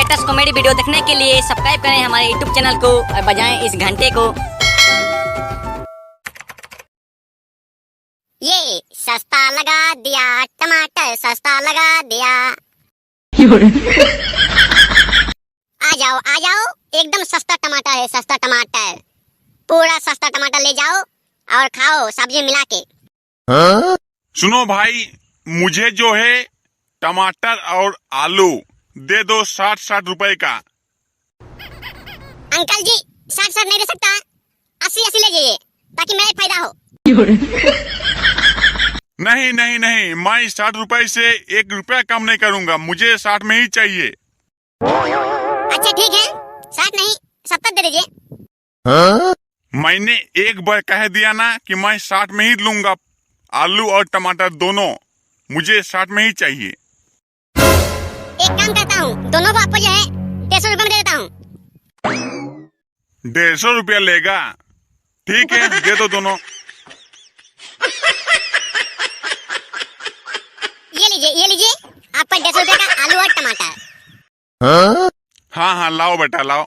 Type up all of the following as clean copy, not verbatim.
Latest comedy video देखने के लिए सब्सक्राइब करें हमारे यूट्यूब चैनल को और बजाएं इस घंटे को। ये सस्ता लगा दिया टमाटर, सस्ता लगा दिया। आ जाओ एकदम सस्ता टमाटर है, सस्ता टमाटर। पूरा सस्ता टमाटर ले जाओ और खाओ सब्जी मिला के। सुनो भाई, मुझे जो है टमाटर और आलू दे दो 60-60 रुपए का। अंकल जी 60-60 नहीं दे सकता, 80-80 ले जाइए ताकि मेरा फायदा हो। नहीं नहीं नहीं, मैं 60 रुपए से 1 रुपया कम नहीं करूंगा, मुझे 60 में ही चाहिए। अच्छा ठीक है, 60 नहीं 70 दे दीजिए। मैंने एक बार कह दिया ना कि मैं 60 में ही लूंगा, आलू और टमाटर दोनों मुझे 60 में ही चाहिए। एक काम करता हूँ, दोनों को आपको जो है 150 रुपए में दे देता हूँ। 150 रुपया लेगा? ठीक है, दे दो दोनों। ये लीजिए आपका 150 रुपए का आलू और टमाटर। हाँ लाओ बेटा लाओ।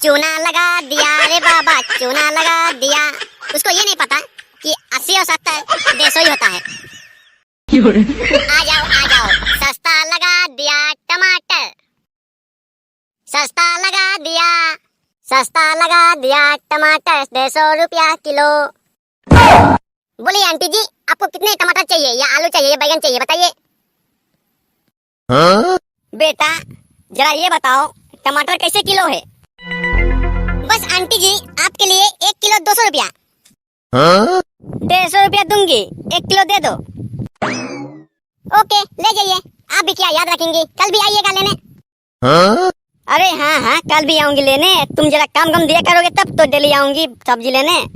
चूना लगा दिया रे बाबा, चूना लगा दिया। उसको ये नहीं पता कि 80 और 70 150 ही होता है। आ जाओ सस्ता लगा दिया टमाटर, सस्ता लगा दिया टमाटर, 150 रुपया किलो। बोलिए आंटी जी, आपको कितने टमाटर चाहिए या आलू चाहिए या बैगन चाहिए, बताइए। बेटा जरा ये बताओ टमाटर कैसे किलो है? बस आंटी जी आपके लिए 1 किलो 200 रुपया। 150 रुपया दूंगी, 1 किलो दे दो। ओके ले जाइए। आप भी क्या याद रखेंगी, कल भी आइएगा लेने। अरे हाँ कल भी आऊंगी लेने, तुम जरा काम दिया करोगे तब तो डेली आऊंगी सब्जी लेने।